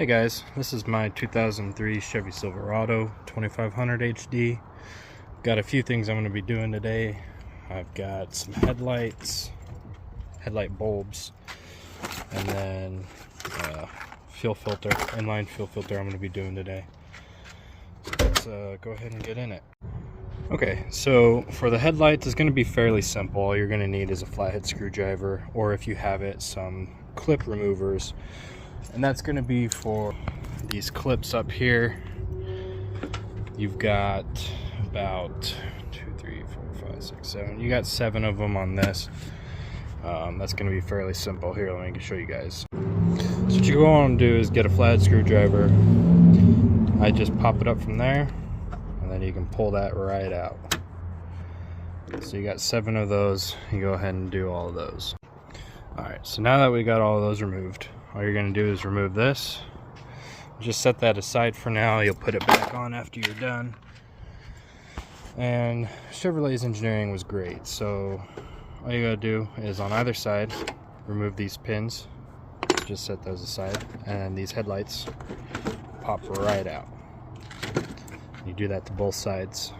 Hey guys, this is my 2003 Chevy Silverado 2500 HD. Got a few things I'm going to be doing today. I've got some headlight bulbs, and then fuel filter, inline fuel filter I'm going to be doing today. Let's go ahead and get in it. Okay, so for the headlights, it's going to be fairly simple. All you're going to need is a flathead screwdriver, or if you have it, some clip removers. And that's going to be for these clips up here. You've got about 2, 3, 4, 5, 6, 7. You got 7 of them on this. That's going to be fairly simple. Here, let me show you guys. So what you go on and do is get a flathead screwdriver. I just pop it up from there, and then you can pull that right out. So you got 7 of those. You go ahead and do all of those. Alright, so now that we got all of those removed, all you're going to do is remove this. Just set that aside for now. You'll put it back on after you're done. And Chevrolet's engineering was great. So all you got to do is on either side, remove these pins. Just set those aside. And these headlights pop right out. You do that to both sides.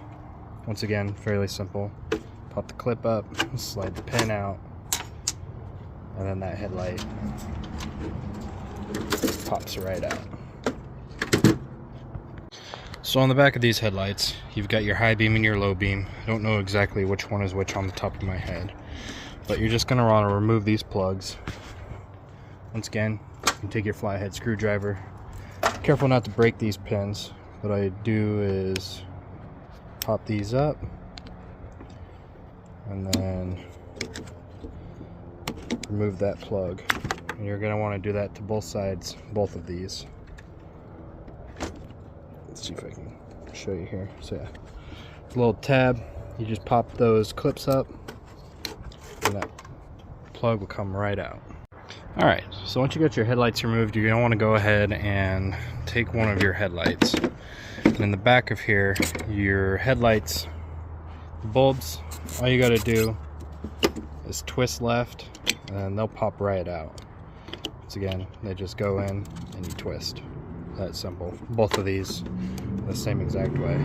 Once again, fairly simple. Pop the clip up, slide the pin out, and then that headlight pops right out. So on the back of these headlights, you've got your high beam and your low beam. I don't know exactly which one is which on the top of my head, but you're just going to want to remove these plugs. Once again, you can take your flathead screwdriver. Careful not to break these pins. What I do is pop these up, and then remove that plug. And you're going to want to do that to both sides, both of these. Let's see if I can show you here. So yeah, a little tab, you just pop those clips up, and that plug will come right out. Alright, so once you got your headlights removed, you're going to want to go ahead and take one of your headlights. And in the back of here, your headlights bulbs, all you got to do is twist left, and they'll pop right out. Once again, they just go in and you twist. That simple. Both of these the same exact way.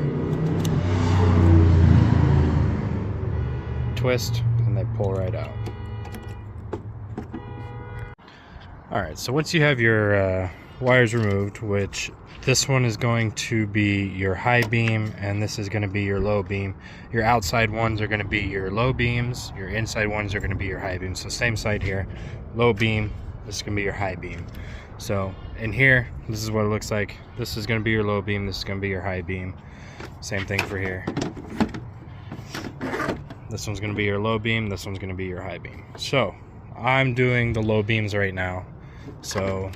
Twist and they pull right out. Alright, so once you have your wires removed, which this one is going to be your high beam and this is going to be your low beam. Your outside ones are going to be your low beams, your inside ones are going to be your high beams. So same side here, low beam, this is going to be your high beam. So in here, this is what it looks like. This is going to be your low beam, this is going to be your high beam. Same thing for here. This one's going to be your low beam, this one's going to be your high beam. So I'm doing the low beams right now. So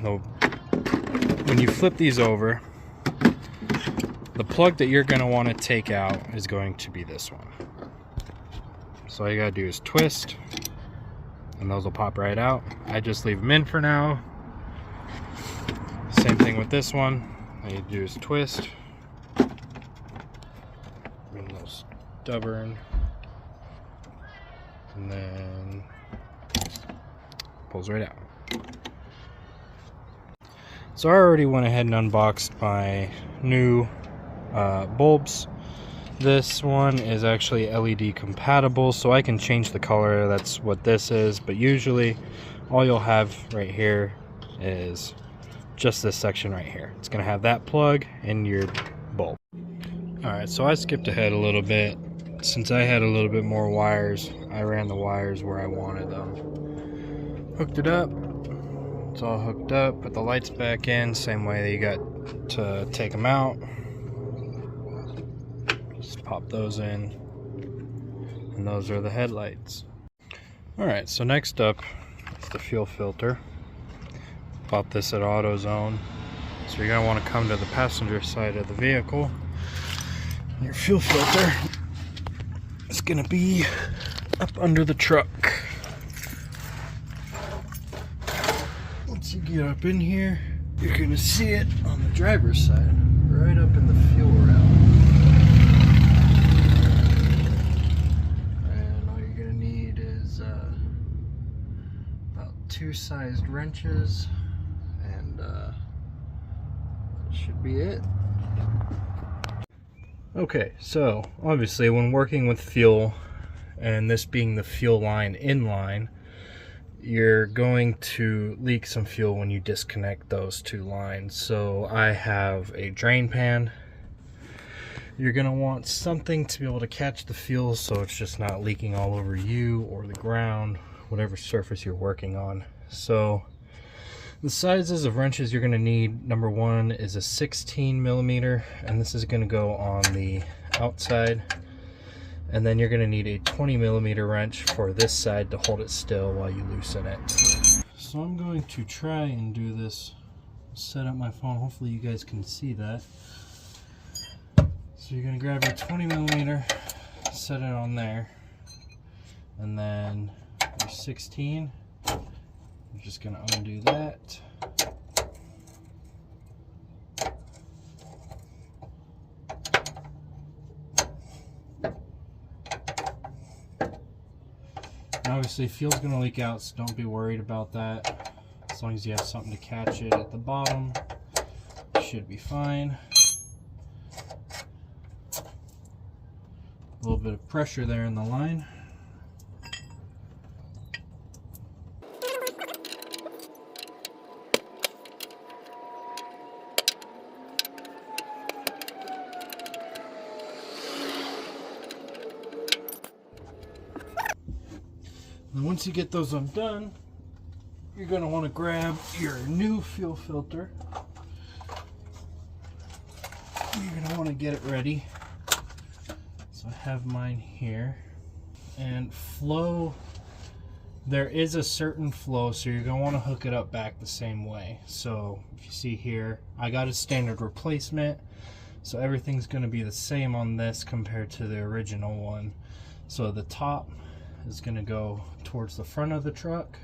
when you flip these over, the plug that you're going to want to take out is going to be this one. So all you got to do is twist, and those will pop right out. I just leave them in for now. Same thing with this one. All you do is twist. Being a little stubborn. And then pulls right out. So I already went ahead and unboxed my new bulbs. This one is actually LED compatible, so I can change the color. That's what this is, but usually all you'll have right here is just this section right here. It's going to have that plug and your bulb. Alright, so I skipped ahead a little bit. Since I had a little bit more wires, I ran the wires where I wanted them. Hooked it up. It's all hooked up. Put the lights back in, same way that you got to take them out. Just pop those in, and those are the headlights. Alright, so next up is the fuel filter. Bought this at AutoZone. So you're going to want to come to the passenger side of the vehicle. And your fuel filter is going to be up under the truck. Once you get up in here, you're going to see it on the driver's side, right up in the fuel route. And all you're going to need is about 2 sized wrenches and should be it. Okay, so obviously when working with fuel, and this being the fuel line inline, you're going to leak some fuel when you disconnect those two lines. So I have a drain pan. You're going to want something to be able to catch the fuel so it's just not leaking all over you or the ground, whatever surface you're working on. So the sizes of wrenches you're going to need, number one is a 16 millimeter, and this is going to go on the outside. And then you're going to need a 20 millimeter wrench for this side to hold it still while you loosen it. So I'm going to try and do this, set up my phone, hopefully you guys can see that. So you're going to grab your 20 millimeter, set it on there, and then your 16, you're just going to undo that. Obviously fuel's going to leak out, so don't be worried about that. As long as you have something to catch it at the bottom, you should be fine. A little bit of pressure there in the line. And once you get those undone, you're going to want to grab your new fuel filter. You're going to want to get it ready. So I have mine here. And flow, there is a certain flow, so you're going to want to hook it up back the same way. So if you see here, I got a standard replacement, so everything's going to be the same on this compared to the original one. So the top is going to go towards the front of the truck.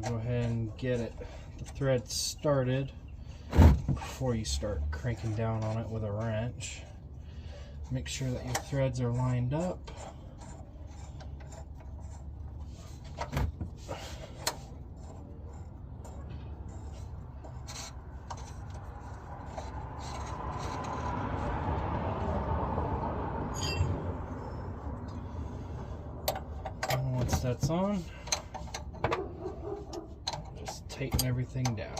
Go ahead and get the thread started before you start cranking down on it with a wrench. Make sure that your threads are lined up. And once that's on, tighten everything down.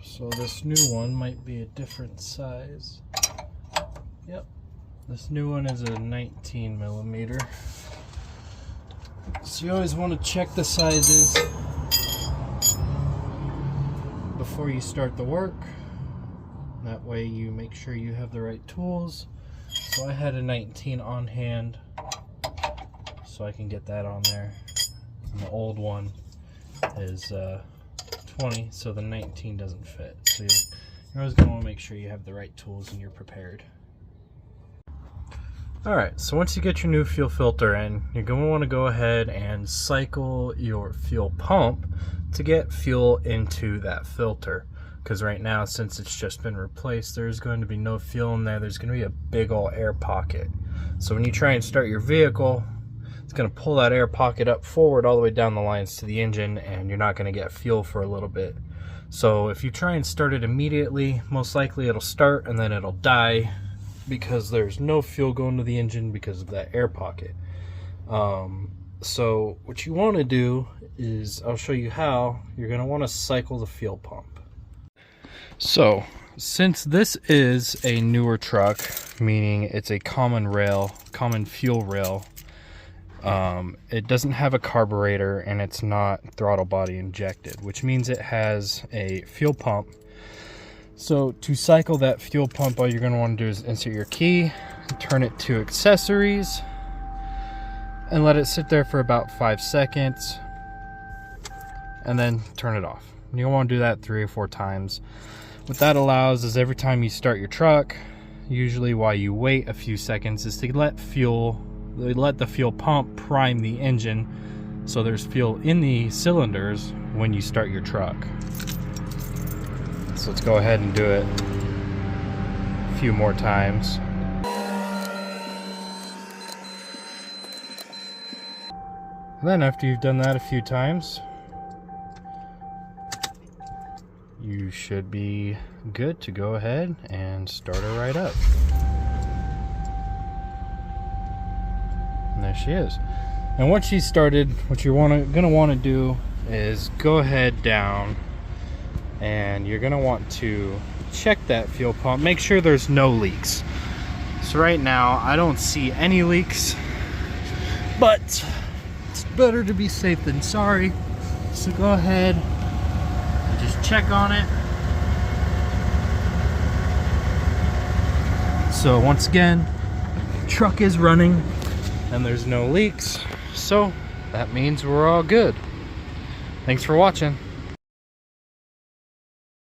So this new one might be a different size. Yep, this new one is a 19 millimeter. So you always want to check the sizes before you start the work. That way you make sure you have the right tools. So I had a 19 on hand, so I can get that on there. And the old one is 20, so the 19 doesn't fit. So you're always going to want to make sure you have the right tools and you're prepared. Alright, so once you get your new fuel filter in, you're going to want to go ahead and cycle your fuel pump to get fuel into that filter. Because right now, since it's just been replaced, there's going to be no fuel in there. There's going to be a big old air pocket. So when you try and start your vehicle, it's going to pull that air pocket up forward all the way down the lines to the engine, and you're not going to get fuel for a little bit. So if you try and start it immediately, most likely it'll start and then it'll die, because there's no fuel going to the engine because of that air pocket. So what you want to do is, I'll show you how. You're going to want to cycle the fuel pump. So, since this is a newer truck, meaning it's a common fuel rail, it doesn't have a carburetor and it's not throttle body injected, which means it has a fuel pump. So to cycle that fuel pump, all you're going to want to do is insert your key, turn it to accessories, and let it sit there for about 5 seconds, and then turn it off. You'll want to do that 3 or 4 times. What that allows is every time you start your truck, usually while you wait a few seconds, is to let the fuel pump prime the engine so there's fuel in the cylinders when you start your truck. So let's go ahead and do it a few more times. And then after you've done that a few times, you should be good to go ahead and start her right up. And there she is. And once she's started, what you're gonna want to do is go ahead down, and you're gonna want to check that fuel pump, make sure there's no leaks. So right now I don't see any leaks, but it's better to be safe than sorry. So go ahead and just check on it. So once again, truck is running and there's no leaks, so that means we're all good. Thanks for watching.